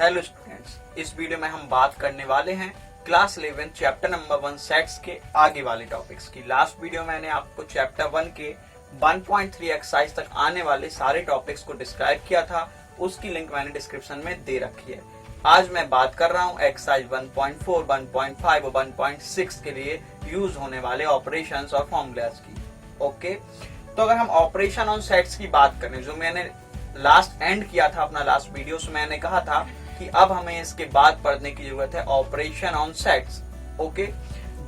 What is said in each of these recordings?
Hello students, इस video में हम बात करने वाले हैं क्लास 11 चैप्टर नंबर 1 सेट्स के आगे वाले टॉपिक्स की। लास्ट वीडियो मैंने आपको चैप्टर 1 के 1.3 एक्सरसाइज तक आने वाले सारे टॉपिक्स को डिस्क्राइब किया था, उसकी लिंक मैंने डिस्क्रिप्शन में दे रखी है। आज मैं बात कर रहा हूँ एक्सरसाइज 1.4, 1.5 और 1.6 के लिए यूज होने वाले ऑपरेशंस और फॉर्मूलाज की। ओके, तो अगर हम ऑपरेशन ऑन सेट्स की बात करें, जो मैंने लास्ट एंड किया था अपना लास्ट वीडियो, में मैंने कहा था कि अब हमें इसके बाद पढ़ने की जरूरत है ऑपरेशन ऑन सेट्स। ओके,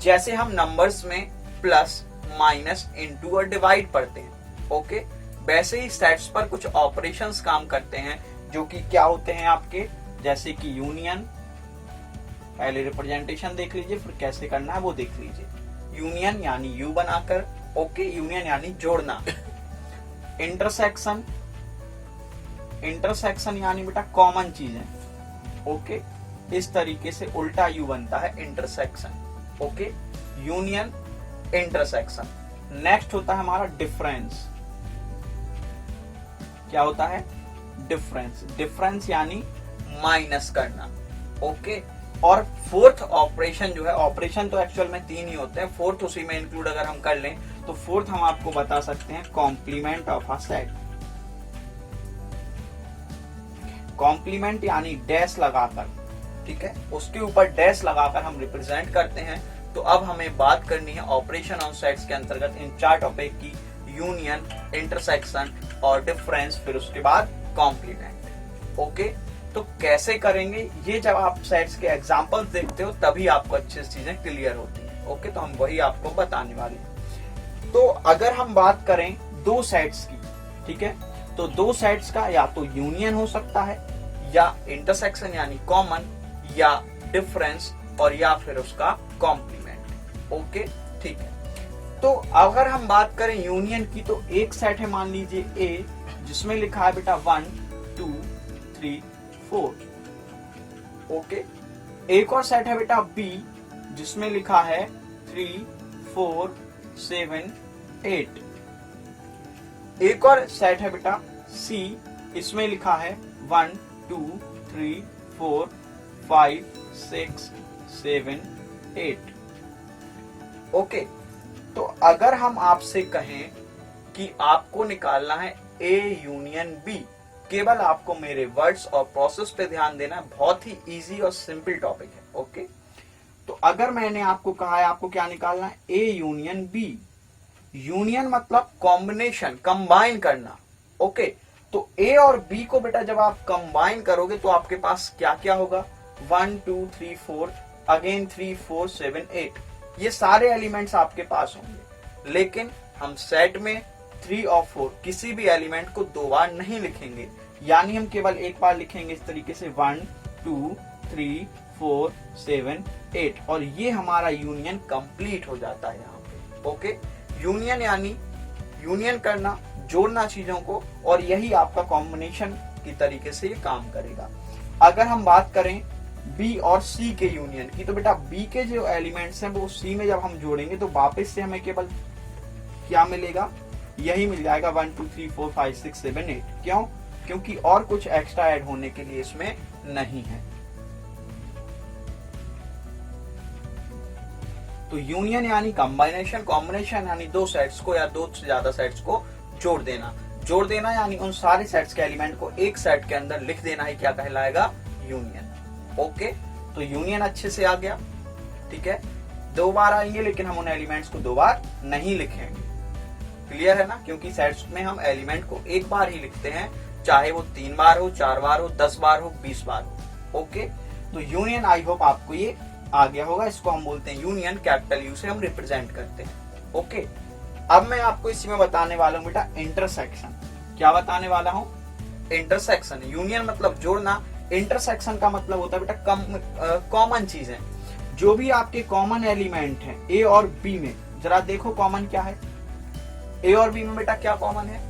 जैसे हम नंबर्स में प्लस, माइनस, इनटू और डिवाइड पढ़ते हैं, ओके, वैसे ही सेट्स पर कुछ ऑपरेशंस काम करते हैं जो कि क्या होते हैं आपके, जैसे कि यूनियन। पहले रिप्रेजेंटेशन देख लीजिए, फिर कैसे करना है वो देख लीजिए। यूनियन यानी यू बनाकर, ओके, यूनियन यानी जोड़ना। इंटरसेक्शन, इंटरसेक्शन यानी बेटा कॉमन चीजें, ओके, इस तरीके से उल्टा यू बनता है intersection. Okay, union, intersection. Next होता है हमारा डिफरेंस। क्या होता है? डिफरेंस। डिफरेंस यानी माइनस करना। ओके, और फोर्थ ऑपरेशन जो है, ऑपरेशन तो एक्चुअल में 3 ही होते हैं, फोर्थ उसी में इंक्लूड अगर हम कर लें तो फोर्थ हम आपको बता सकते हैं complement of a set. Complement यानी डैश लगाकर, ठीक है, उसके ऊपर डैश लगाकर हम रिप्रेजेंट करते हैं। तो अब हमें बात करनी है ऑपरेशन ऑन सेट्स के अंतर्गत इन 4 टॉपिक की, यूनियन, इंटरसेक्शन और डिफरेंस, फिर उसके बाद कॉम्प्लीमेंट। ओके, तो कैसे करेंगे ये जब आप सेट्स के एग्जांपल्स देखते हो तभी आपको अच्छी चीजें क्लियर होती हैं। ओके, तो हम वही आपको बताने वाले हैं। तो अगर हम बात करें 2 सेट्स की, ठीक है, तो 2 सेट्स का या तो यूनियन हो सकता है, या इंटरसेक्शन यानी कॉमन, या डिफरेंस, और या फिर उसका कॉम्प्लीमेंट। ओके, ठीक है। तो अगर हम बात करें यूनियन की, तो एक सेट है, मान लीजिए ए, जिसमें लिखा है बेटा 1 2 3 4। ओके, एक और सेट है बेटा बी, जिसमें लिखा है 3 4 7 8। एक और सेट है बेटा सी, इसमें लिखा है 1 2 3 4 5 6 7 8। ओके, तो अगर हम आपसे कहें कि आपको निकालना है ए यूनियन बी, केवल आपको मेरे वर्ड्स और प्रोसेस पे ध्यान देना है, बहुत ही इजी और सिंपल टॉपिक है। ओके, तो अगर मैंने आपको कहा है आपको क्या निकालना है, ए यूनियन बी। यूनियन मतलब कॉम्बिनेशन, कंबाइन करना। ओके, तो ए और बी को बेटा जब आप कंबाइन करोगे तो आपके पास क्या क्या होगा, 1 2 3 4, अगेन 3 4 7 8, ये सारे एलिमेंट्स आपके पास होंगे। लेकिन हम सेट में 3 और 4 किसी भी एलिमेंट को 2 बार नहीं लिखेंगे, यानी हम केवल एक बार लिखेंगे इस तरीके से 1 2 3 4 7 8, और ये हमारा यूनियन कंप्लीट हो जाता है यहाँ पे। ओके, यूनियन यानी यूनियन करना, जोड़ना चीजों को, और यही आपका कॉम्बिनेशन की तरीके से ये काम करेगा। अगर हम बात करें बी और सी के यूनियन की, तो बेटा बी के जो एलिमेंट्स हैं वो सी में जब हम जोड़ेंगे तो वापस से हमें केवल क्या मिलेगा, यही मिल जाएगा 1 2 3 4 5 6 7 8। क्यों? क्योंकि और कुछ एक्स्ट्रा ऐड होने के लिए इसमें नहीं है। तो यूनियन यानी कॉम्बिनेशन, कॉम्बिनेशन यानी 2 सेट्स को या 2 से ज्यादा सेट्स को जोड़ देना। जोड़ देना यानी उन सारे सेट्स के एलिमेंट को एक सेट के अंदर लिख देना ही क्या कहलाएगा, यूनियन। ओके, तो यूनियन अच्छे से आ गया, ठीक है। 2 बार आएंगे लेकिन हम उन एलिमेंट्स को 2 बार नहीं लिखेंगे, क्लियर है ना, क्योंकि सेट्स में हम एलिमेंट को एक बार ही लिखते हैं, चाहे वो 3 बार हो, 4 बार हो, 10 बार हो, 20 बार हो। ओके, तो यूनियन, आई होप आपको ये आ गया होगा। इसको हम बोलते हैं यूनियन, कैपिटल यू से हम रिप्रेजेंट करते हैं। ओके, अब मैं आपको इसी में बताने वाला हूं बेटा इंटरसेक्शन। क्या बताने वाला हूं? इंटरसेक्शन। यूनियन मतलब जोड़ना, इंटरसेक्शन का मतलब होता है बेटा कॉमन चीजें। जो भी आपके कॉमन एलिमेंट हैं ए और बी में, जरा देखो कॉमन क्या है। ए और बी में बेटा क्या कॉमन है,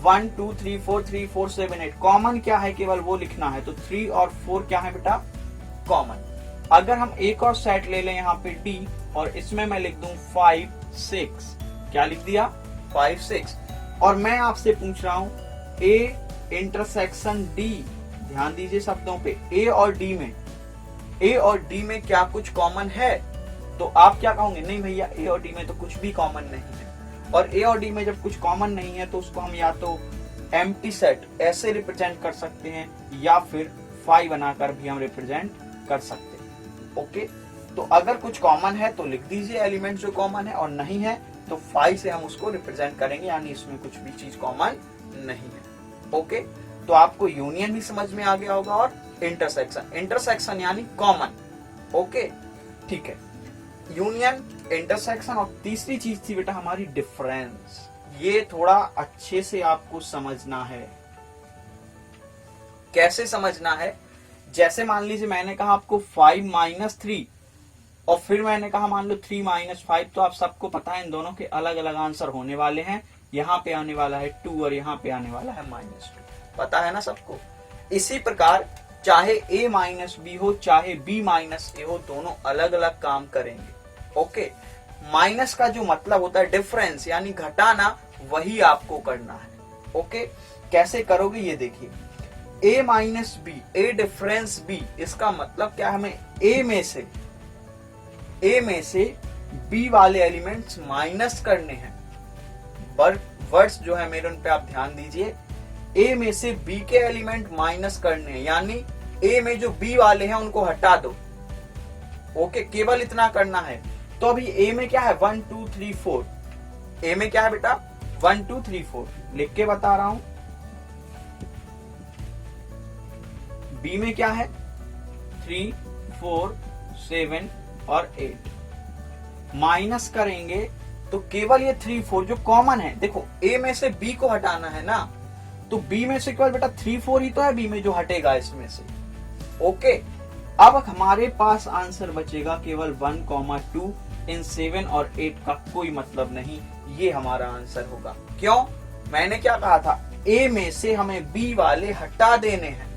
1 2 3 4 3 4 7 8। कॉमन क्या है, केवल वो लिखना है। तो 3 और 4 क्या है बेटा, कॉमन। अगर हम एक और सेट ले लें यहाँ पे डी, और इसमें मैं लिख दूं 5 6, क्या लिख दिया, 5 6, और मैं आपसे पूछ रहा हूं ए इंटरसेक्शन डी ध्यान दीजिए शब्दों पे, ए और डी में क्या कुछ कॉमन है? तो आप क्या कहोगे, नहीं भैया ए और डी में तो कुछ भी कॉमन नहीं है। और ए और डी में जब कुछ कॉमन नहीं है तो उसको हम या तो एम्प्टी सेट ऐसे रिप्रेजेंट कर सकते हैं या फिर फाई बनाकर भी हम रिप्रेजेंट कर सकते हैं। ओके, तो अगर कुछ कॉमन है तो लिख दीजिए एलिमेंट जो कॉमन है, और नहीं है तो फाई से हम उसको रिप्रेजेंट करेंगे, यानी इसमें कुछ भी चीज कॉमन नहीं है। ओके, तो आपको यूनियन भी समझ में आ गया होगा और इंटरसेक्शन यानी कॉमन। ओके, ठीक है, यूनियन, इंटरसेक्शन, और तीसरी चीज थी बेटा हमारी डिफरेंस। ये थोड़ा अच्छे से आपको समझना है। कैसे समझना है? जैसे मान लीजिए मैंने कहा आपको 5 - 3 और फिर मैंने कहा मान लो 3 - 5, तो आप सबको पता है इन दोनों के अलग अलग आंसर होने वाले हैं। यहाँ पे आने वाला है 2 और यहाँ पे आने वाला है -2, पता है ना सबको। इसी प्रकार चाहे a - b हो चाहे b - a हो, दोनों अलग अलग काम करेंगे। ओके, माइनस का जो मतलब होता है डिफरेंस यानी घटाना, वही आपको करना है। ओके, कैसे करोगे ये देखिए, a - b, a difference b, इसका मतलब क्या, हमें a में से b वाले एलिमेंट्स माइनस करने हैं। वर्ड्स जो है मेरे, उन पे आप ध्यान दीजिए। a में से b के एलिमेंट माइनस करने हैं, यानी a में जो b वाले हैं उनको हटा दो। ओके, केवल इतना करना है। तो अभी a में क्या है, 1 2 3 4, a में क्या है बेटा 1 2 3 4, लिख के बता रहा हूं। b में क्या है 3 4 7 और 8, माइनस करेंगे तो केवल ये 3 4 जो कॉमन है, देखो a में से b को हटाना है ना, तो b में से केवल बेटा 3 4 ही तो है b में जो हटेगा इसमें से। ओके, अब हमारे पास आंसर बचेगा केवल 1 2, इन 7 और 8 का कोई मतलब नहीं, ये हमारा आंसर होगा। क्यों? मैंने क्या कहा था, a में से हमें b वाले हटा देने हैं,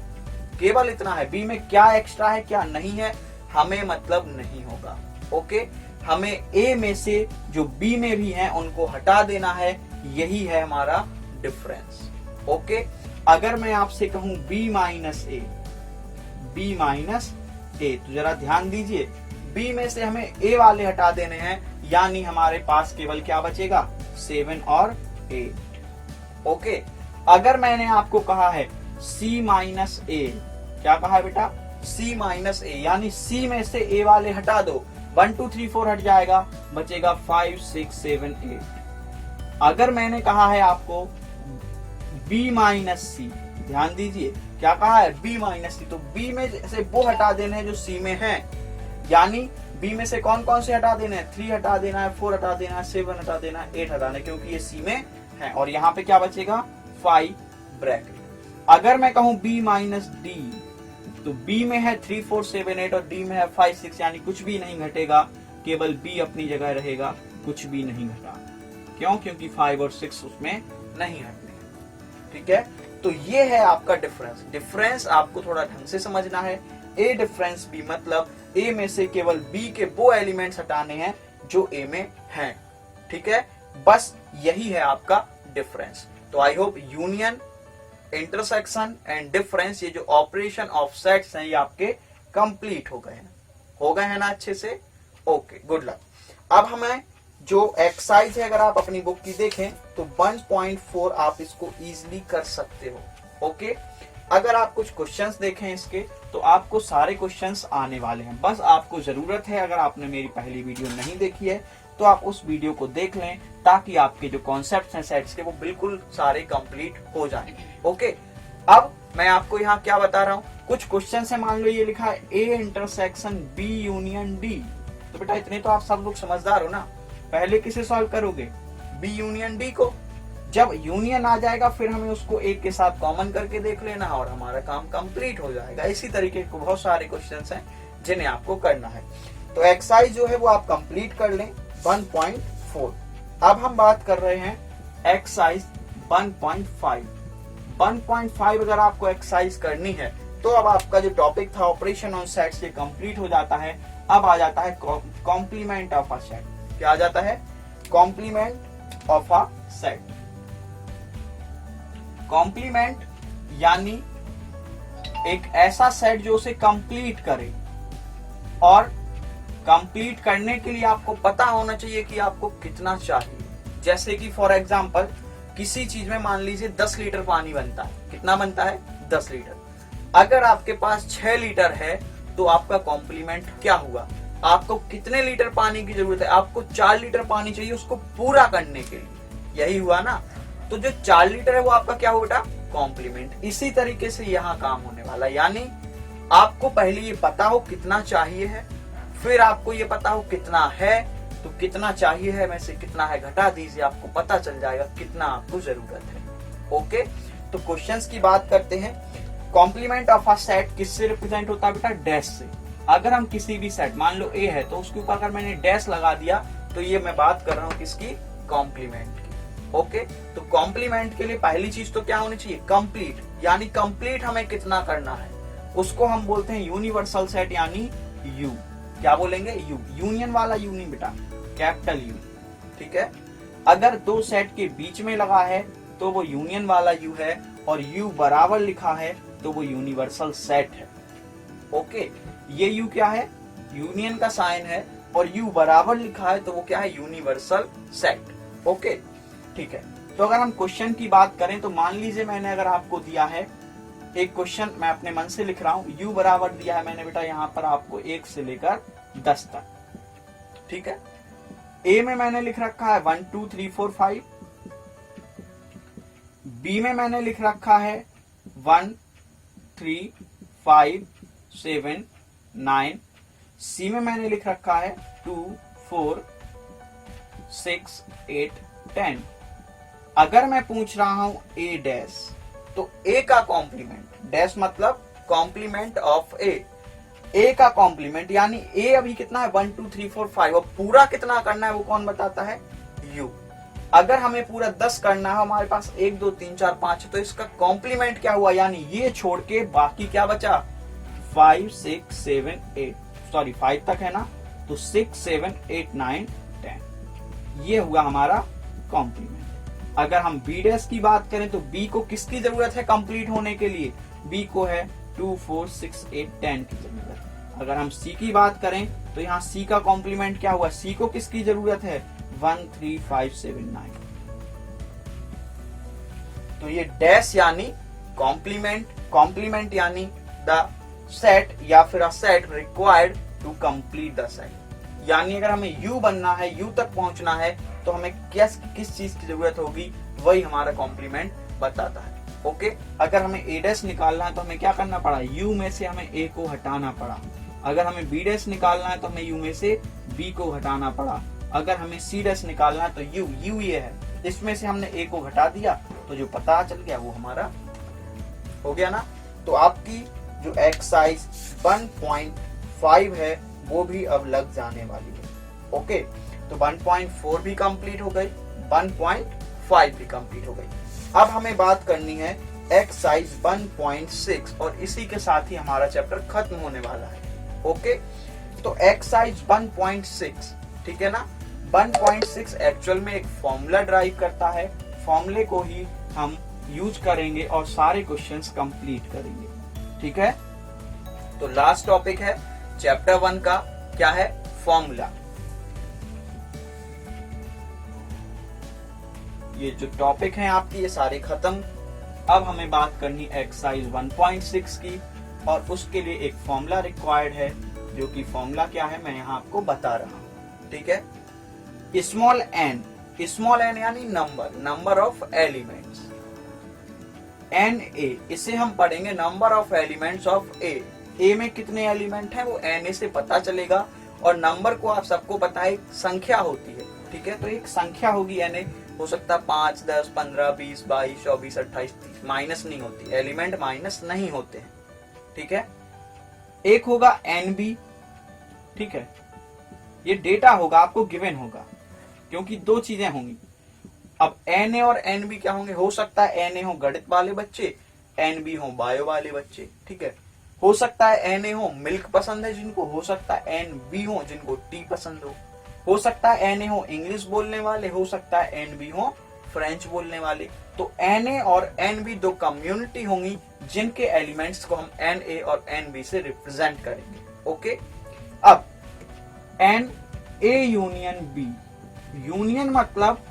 केवल इतना है। b में क्या एक्स्ट्रा है क्या नहीं है हमें मतलब नहीं होगा। ओके, हमें a में से जो b में भी हैं उनको हटा देना है, यही है हमारा डिफरेंस। ओके, अगर मैं आपसे कहूं b - a, तो जरा ध्यान दीजिए, b में से हमें a वाले हटा देने हैं, यानी हमारे पास केवल क्या बचेगा 7 और 8। ओके, अगर मैंने आपको कहा है c - a, क्या कहा है बेटा c - a, यानी c में से a वाले हटा दो, 1 2 3 4 हट जाएगा, बचेगा 5 6 7 8। अगर मैंने कहा है आपको b - c, ध्यान दीजिए क्या कहा है b - c, तो b में से वो हटा देने हैं जो c में है, यानी b में से कौन कौन से हटा देने हैं, 3 हटा देना है, 4 हटा देना है, 7 हटा देना है, 8 हटाना है, क्योंकि ये c में है। और यहाँ पे क्या बचेगा 5 ब्रैकेट। अगर मैं कहूं b - d, तो b में है 3 4 7 8 और d में है 5 6, यानी कुछ भी नहीं घटेगा, केवल b अपनी जगह रहेगा, कुछ भी नहीं घटा। क्यों? क्योंकि 5 और 6 उसमें नहीं हटने। ठीक है, तो ये है आपका डिफरेंस। डिफरेंस आपको थोड़ा ढंग से समझना है। a डिफरेंस b मतलब a में से केवल b के वो एलिमेंट्स हटाने हैं जो a में हैं। ठीक है, बस यही है आपका डिफरेंस। तो I hope union, intersection and difference, ये जो ऑपरेशन ऑफ सेट्स हैं, ये आपके कंप्लीट हो गए हैं ना अच्छे से। Okay, good luck. अब हमें जो एक्सरसाइज है, अगर आप अपनी बुक की देखें तो 1.4 आप इसको इजीली कर सकते हो। ओके, अगर आप कुछ क्वेश्चंस देखें इसके, तो आपको सारे क्वेश्चंस आने वाले हैं। बस आपको जरूरत है, अगर आपने मेरी पहली वीडियो नहीं देखी है तो आप उस वीडियो को देख लें, ताकि आपके जो कॉन्सेप्ट्स हैं सेट्स के, वो बिल्कुल सारे कंप्लीट हो जाएं। ओके, अब मैं आपको यहाँ क्या बता रहा हूँ, कुछ क्वेश्चन है, मान लो ये लिखा है A intersection B union D, तो बेटा इतने तो आप सब लोग समझदार हो ना, पहले किसे सॉल्व करोगे, B यूनियन D को। जब यूनियन आ जाएगा फिर हमें उसको एक के साथ कॉमन करके देख लेना और हमारा काम कंप्लीट हो जाएगा। इसी तरीके के बहुत सारे क्वेश्चंस हैं जिन्हें आपको करना है। तो एक्सरसाइज जो है वो आप कंप्लीट कर लें 1.4। अब हम बात कर रहे हैं एक्सरसाइज 1.5। 1.5 अगर आपको एक्सरसाइज करनी है तो अब आपका जो टॉपिक था ऑपरेशन ऑन सेट्स, ये कंप्लीट हो जाता है। अब आ जाता है कॉम्प्लीमेंट ऑफ अ सेट। क्या आ जाता है? Complement of a set. Complement यानी एक ऐसा सेट जो उसे कंप्लीट करे, और कंप्लीट करने के लिए आपको पता होना चाहिए कि आपको कितना चाहिए। जैसे कि फॉर एग्जांपल किसी चीज में मान लीजिए 10 लीटर पानी बनता है। कितना बनता है? 10 लीटर। अगर आपके पास 6 लीटर है तो आपका कॉम्प्लीमेंट क्या हुआ? आपको कितने लीटर पानी की जरूरत है? आपको 4 लीटर पानी चाहिए उसको पूरा करने के लिए, यही हुआ ना। तो जो 4 लीटर है वो आपका क्या हुआ बेटा? कॉम्प्लीमेंट। इसी तरीके से यहाँ काम होने वाला, यानी आपको पहले ये पता हो कितना चाहिए है, फिर आपको ये पता हो कितना है, तो कितना चाहिए है में से कितना है घटा दीजिए, आपको पता चल जाएगा कितना आपको जरूरत है। ओके, तो क्वेश्चंस की बात करते हैं। कॉम्प्लीमेंट ऑफ अ सेट किससे रिप्रेजेंट होता है बेटा? डैश से। अगर हम किसी भी सेट, मान लो ए है, तो उसके ऊपर अगर मैंने डैश लगा दिया तो ये मैं बात कर रहा हूँ किसकी? कॉम्प्लीमेंट की। ओके, तो कॉम्प्लीमेंट के लिए पहली चीज तो क्या होनी चाहिए? कंप्लीट। यानी कंप्लीट हमें कितना करना है उसको हम बोलते हैं यूनिवर्सल सेट, यानी यू। क्या बोलेंगे? यू। यूनियन वाला यू नहीं बेटा, कैपिटल यू। ठीक है, अगर दो सेट के बीच में लगा है तो वो यूनियन वाला यू है, और यू बराबर लिखा है तो वो यूनिवर्सल सेट है। ओके, ये यू क्या है? यूनियन का साइन है, और यू बराबर लिखा है तो वो क्या है? Universal set. ओके, ठीक है। तो अगर हम क्वेश्चन की बात करें तो मान लीजिए मैंने अगर आपको दिया है एक क्वेश्चन, मैं अपने मन से लिख रहा हूं, u बराबर दिया है मैंने बेटा यहाँ पर आपको 1 से लेकर 10 तक। ठीक है, a में मैंने लिख रखा है 1 2 3 4 5, b में मैंने लिख रखा है 1 3 5 7 9, c में मैंने लिख रखा है 2 4 6 8 10। अगर मैं पूछ रहा हूं a डैश, तो a का कॉम्प्लीमेंट, डैश मतलब कॉम्प्लीमेंट ऑफ a का कॉम्प्लीमेंट, यानी a अभी कितना है? 1 2 3 4 5, और पूरा कितना करना है वो कौन बताता है? u। अगर हमें पूरा 10 करना है, हमारे पास 1 2 3 4 5, तो इसका कॉम्प्लीमेंट क्या हुआ? यानी ये छोड़ के बाकी क्या बचा? 5 6 7 8, सॉरी 5 तक है ना, तो 6 7 8 9 10, ये हुआ हमारा कॉम्प्लीमेंट। अगर हम बी डैश की बात करें तो बी को किसकी जरूरत है कंप्लीट होने के लिए? बी को है 2 4 6 8 10 की जरूरत। अगर हम सी की बात करें तो यहाँ सी का कॉम्प्लीमेंट क्या हुआ? सी को किसकी जरूरत है? 1 3 5 7 9। तो ये डैश यानी कॉम्प्लीमेंट, कॉम्प्लीमेंट यानी द सेट या फिर a set required to complete the set. यानी अगर हमें यू बनना है, यू तक पहुंचना है, तो हमें किस चीज की जरूरत होगी, वही हमारा कॉम्प्लीमेंट बताता है। ओके, अगर हमें ए डैश निकालना है तो हमें क्या करना पड़ा? यू में से हमें ए को हटाना पड़ा। अगर हमें बी डैश निकालना है तो हमें यू में से बी को हटाना पड़ा। अगर हमें सी डैश निकालना है तो यू ये है, इसमें से हमने ए को घटा दिया, तो जो पता चल गया वो हमारा हो गया ना। तो आपकी जो एक्सरसाइज 1.5 है वो भी अब लग जाने वाली है। ओके, तो 1.4 भी कंप्लीट हो गई, 1.5 भी कंप्लीट हो गई। अब हमें बात करनी है एक्सरसाइज 1.6, और इसी के साथ ही हमारा चैप्टर खत्म होने वाला है। ओके, तो एक्सरसाइज 1.6, ठीक है ना। 1.6 एक्चुअल में एक फॉर्मूला ड्राइव करता है, फॉर्मूले को ही हम यूज करेंगे और सारे क्वेश्चंस कंप्लीट करेंगे। ठीक है, तो लास्ट टॉपिक है चैप्टर 1 का, क्या है? फॉर्मूला। ये जो टॉपिक हैं आपकी ये सारे खत्म। अब हमें बात करनी एक्सरसाइज 1.6 की, और उसके लिए एक फॉर्मूला रिक्वायर्ड है, जो कि फॉर्मूला क्या है मैं यहाँ आपको बता रहा हूँ। ठीक है, स्मॉल एन यानी number of elements, n A, इसे हम पढ़ेंगे number of elements of A में कितने एलिमेंट हैं वो एन ए से पता चलेगा। और नंबर को आप सबको पता है संख्या होती है। ठीक है, तो एक संख्या होगी एन ए, हो सकता है 5 10 15 20 22 24 28 30, माइनस नहीं होती, एलिमेंट माइनस नहीं होते हैं। ठीक है, एक होगा एन बी। ठीक है, ये डेटा होगा, आपको गिवन होगा, क्योंकि दो चीजें होंगी। अब एन ए और एन बी क्या होंगे? हो सकता है एन ए हो गणित वाले बच्चे, एन बी हो बायो वाले बच्चे। ठीक है, हो सकता है एन ए हो मिल्क पसंद है जिनको, हो सकता है एन बी हो जिनको टी पसंद हो सकता है एन ए हो इंग्लिश बोलने वाले, हो सकता है एन बी हो फ्रेंच बोलने वाले। तो Na और Nb दो कम्युनिटी होंगी जिनके एलिमेंट्स को हम Na और Nb से रिप्रेजेंट करेंगे। ओके, अब Na यूनियन B, यूनियन मतलब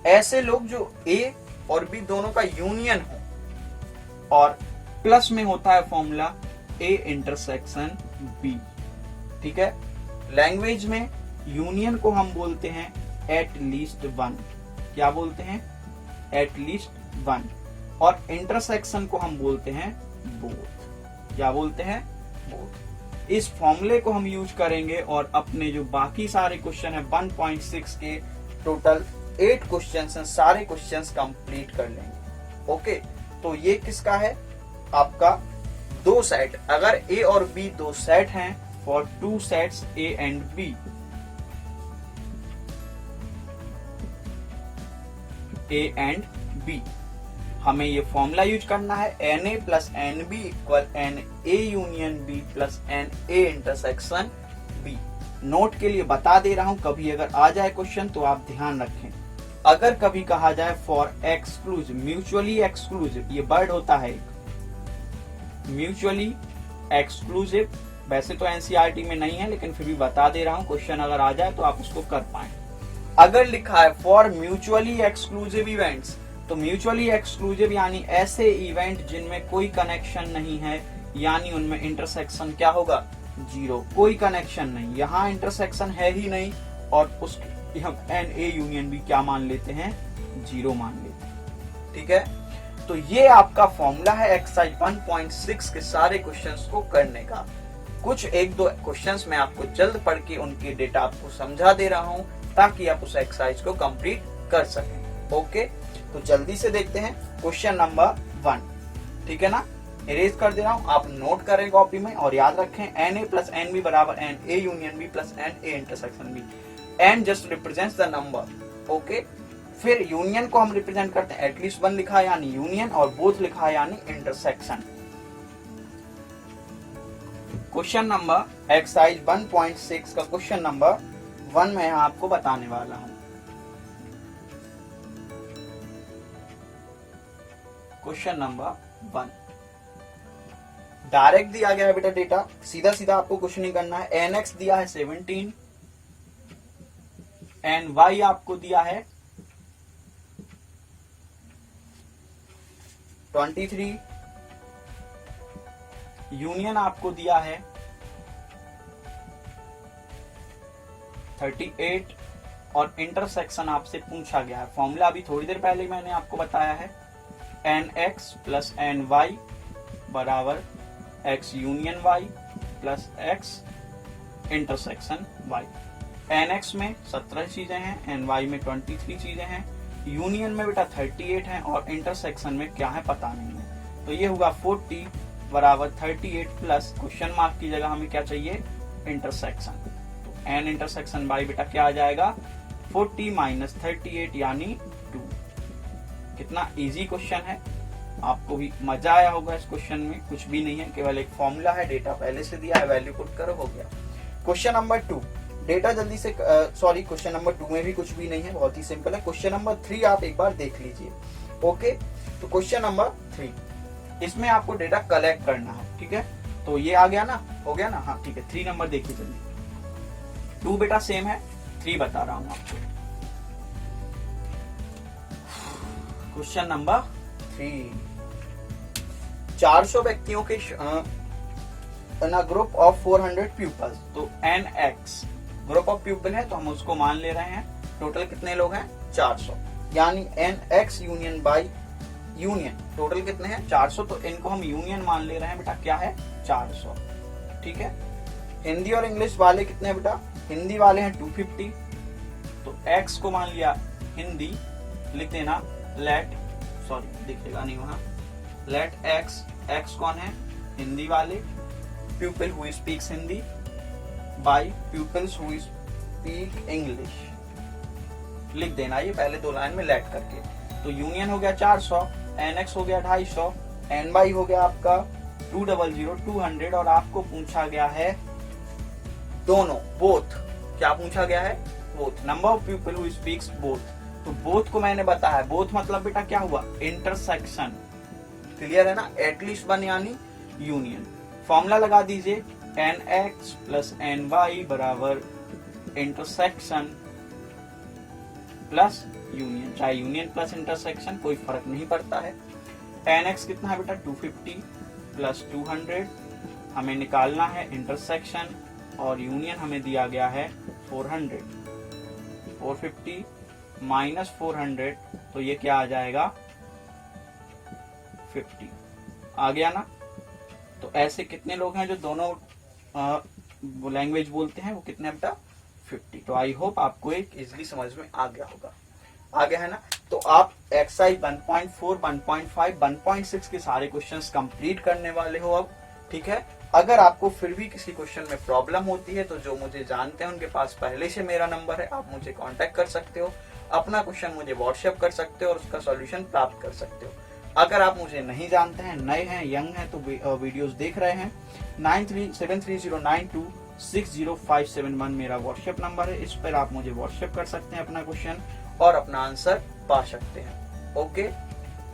ऐसे लोग जो A और B दोनों का यूनियन हो, और प्लस में होता है फॉर्मूला A इंटरसेक्शन B। ठीक है, लैंग्वेज में यूनियन को हम बोलते हैं एट लीस्ट वन। क्या बोलते हैं? At least one. और इंटरसेक्शन को हम बोलते हैं बोथ। क्या बोलते हैं? बोथ। इस फॉर्मूले को हम यूज करेंगे और अपने जो बाकी सारे क्वेश्चन है 1.6 के टोटल 8 क्वेश्चन हैं, सारे क्वेश्चन कंप्लीट कर लेंगे। ओके, तो ये किसका है? आपका दो सेट। अगर A और B दो सेट हैं, for two sets A and B, A and B, हमें ये फॉर्मूला यूज करना है Na plus Nb equal Na union B plus Na intersection B। Note के लिए बता दे रहा हूं, कभी अगर आ जाए क्वेश्चन तो आप ध्यान रखें। अगर कभी कहा जाए फॉर एक्सक्लूसिव, म्यूचुअली एक्सक्लूसिव, ये वर्ड होता है म्यूचुअली एक्सक्लूसिव, वैसे तो एनसीईआरटी में नहीं है लेकिन फिर भी बता दे रहा हूं, क्वेश्चन अगर आ जाए तो आप उसको कर पाए। अगर लिखा है फॉर म्यूचुअली एक्सक्लूसिव इवेंट्स, तो म्यूचुअली एक्सक्लूसिव यानी ऐसे इवेंट जिनमें कोई कनेक्शन नहीं है, यानी उनमें इंटरसेक्शन क्या होगा? जीरो, कोई कनेक्शन नहीं, यहाँ इंटरसेक्शन है ही नहीं, और उसके हम Na यूनियन भी क्या मान लेते हैं? जीरो मान लेते हैं। ठीक है, तो ये आपका फॉर्मूला है एक्सरसाइज 1.6 के सारे क्वेश्चंस को करने का। कुछ एक दो क्वेश्चंस मैं आपको जल्द पढ़ के उनके डेटा आपको समझा दे रहा हूं ताकि आप उस एक्सरसाइज को कंप्लीट कर सकें। ओके, तो जल्दी से देखते हैं क्वेश्चन नंबर 1। ठीक है ना, इरेज कर दे रहा हूं, आप नोट करें कॉपी में और याद रखें Na प्लस Nb बराबर Na union B plus Na intersection B। N just represents the number. Okay, फिर यूनियन को हम रिप्रेजेंट करते हैं, एटलीस्ट वन लिखा है यानी यूनियन, और बोथ लिखा है यानी इंटरसेक्शन। क्वेश्चन नंबर एक्सरसाइज 1.6 का क्वेश्चन नंबर 1 मैं आपको बताने वाला हूं। क्वेश्चन नंबर 1 डायरेक्ट दिया गया है बेटा डेटा, सीधा सीधा आपको कुछ नहीं करना है। nx दिया है 17, ny आपको दिया है 23, यूनियन आपको दिया है 38, और इंटरसेक्शन आपसे पूछा गया है। फॉर्मूला अभी थोड़ी देर पहले मैंने आपको बताया है, nx प्लस ny बराबर x union y plus x intersection y। nx में 17 चीजें हैं, ny में 23 चीजें हैं, यूनियन में बेटा 38 है, और इंटरसेक्शन में क्या है पता नहीं है। तो ये होगा 40 बराबर 38 प्लस क्वेश्चन मार्क की जगह हमें क्या चाहिए? इंटरसेक्शन। तो n इंटरसेक्शन y बेटा क्या आ जाएगा? 40 माइनस 38 यानी 2। कितना इजी क्वेश्चन है, आपको भी मजा आया होगा इस क्वेश्चन में। कुछ भी नहीं है, केवल एक फॉर्मूला है, डेटा पहले से दिया है, वैल्यू पुट करो, हो गया। क्वेश्चन नंबर 2, डेटा जल्दी से सॉरी क्वेश्चन नंबर 2 में भी कुछ भी नहीं है, बहुत ही सिंपल है। क्वेश्चन नंबर 3 आप एक बार देख लीजिए। ओके, तो क्वेश्चन नंबर 3, इसमें आपको डेटा कलेक्ट करना है। ठीक है, तो ये आ गया ना, हो गया ना? हाँ ठीक है, 3 नंबर देखिए जल्दी। 2 बेटा सेम है, 3 बता रहा हूं आपको। क्वेश्चन नंबर 3, 400 व्यक्तियों के ग्रुप ऑफ 400 पीपल्स, तो nx ग्रुप ऑफ पीपल है तो हम उसको मान ले रहे हैं। टोटल कितने लोग हैं? 400, यानी nx union by union, total कितने हैं? 400, तो इनको हम यूनियन मान ले रहे हैं बेटा, क्या है? 400। ठीक है, हिंदी और इंग्लिश वाले कितने बेटा? हिंदी वाले हैं 250, तो x को मान लिया हिंदी, लिख देना लेट, सॉरी दिखेगा नहीं वहां, लेट x कौन है? हिंदी वाले, pupil who speaks Hindi by pupils who speak English, लिख देना ये पहले 2 लाइन में लेट करके। तो यूनियन हो गया 400, nx हो गया 250, ny हो गया आपका 200, 200, और आपको पूछा गया है दोनों, बोथ। क्या पूछा गया है? Both, number of people who speaks both. तो बोथ को मैंने बताया, बोथ मतलब बेटा क्या हुआ, इंटरसेक्शन, क्लियर है ना, एटलीस्ट वन यानी यूनियन। फॉर्मूला लगा दीजिए, nx प्लस ny बराबर इंटरसेक्शन प्लस यूनियन, चाहे यूनियन प्लस इंटरसेक्शन कोई फर्क नहीं पड़ता है। nx कितना है बेटा 250 प्लस 200, हमें निकालना है इंटरसेक्शन, और यूनियन हमें दिया गया है 400, 450 माइनस 400, तो ये क्या आ जाएगा 50, आ गया ना। तो ऐसे कितने लोग हैं जो दोनों लैंग्वेज बोलते हैं, वो कितने बेटा 50। तो आई होप आपको एक इजिली समझ में आ गया होगा, आ गया है ना। तो आप एक्सरसाइज 1.4, 1.5, 1.6 के सारे क्वेश्चंस कंप्लीट करने वाले हो अब, ठीक है। अगर आपको फिर भी किसी क्वेश्चन में प्रॉब्लम होती है तो जो मुझे जानते हैं उनके पास पहले से मेरा नंबर है, आप मुझे कांटेक्ट कर सकते हो, अपना क्वेश्चन मुझे व्हाट्सएप कर सकते हो और उसका सॉल्यूशन प्राप्त कर सकते हो। अगर आप मुझे नहीं जानते हैं, नए हैं, यंग हैं, तो वीडियोस देख रहे हैं, 937309260571 मेरा व्हाट्सएप नंबर है, इस पर आप मुझे व्हाट्सएप कर सकते हैं अपना क्वेश्चन और अपना आंसर पा सकते हैं। Okay,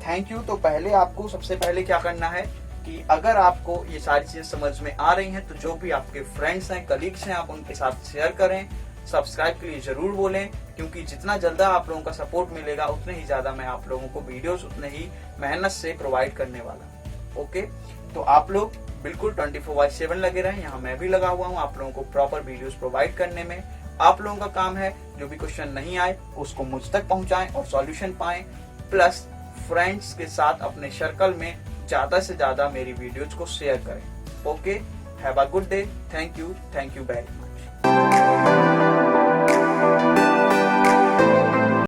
thank you. तो पहले आपको सबसे पहले क्या करना है कि अगर आपको ये सारी चीजें समझ में आ रही हैं तो जो भी आपके फ्रेंड्स हैं, कलीग्स हैं, आप उनके साथ शेयर करें, सब्सक्राइब के लिए जरूर बोलें, क्योंकि जितना जल्दी आप लोगों का सपोर्ट मिलेगा उतने ही ज्यादा मैं आप लोगों को वीडियोस उतने ही मेहनत से प्रोवाइड करने वाला। ओके, तो आप लोग बिल्कुल 24/7 लगे रहें, यहाँ मैं भी लगा हुआ हूँ आप लोगों को प्रॉपर वीडियोस प्रोवाइड करने में। आप लोगों का काम है जो भी क्वेश्चन नहीं आए उसको मुझ तक पहुंचाएं और सॉल्यूशन पाएं, प्लस फ्रेंड्स के साथ अपने सर्कल में ज्यादा से ज्यादा मेरी वीडियोज को शेयर करें। Okay, have a good day, thank you very much.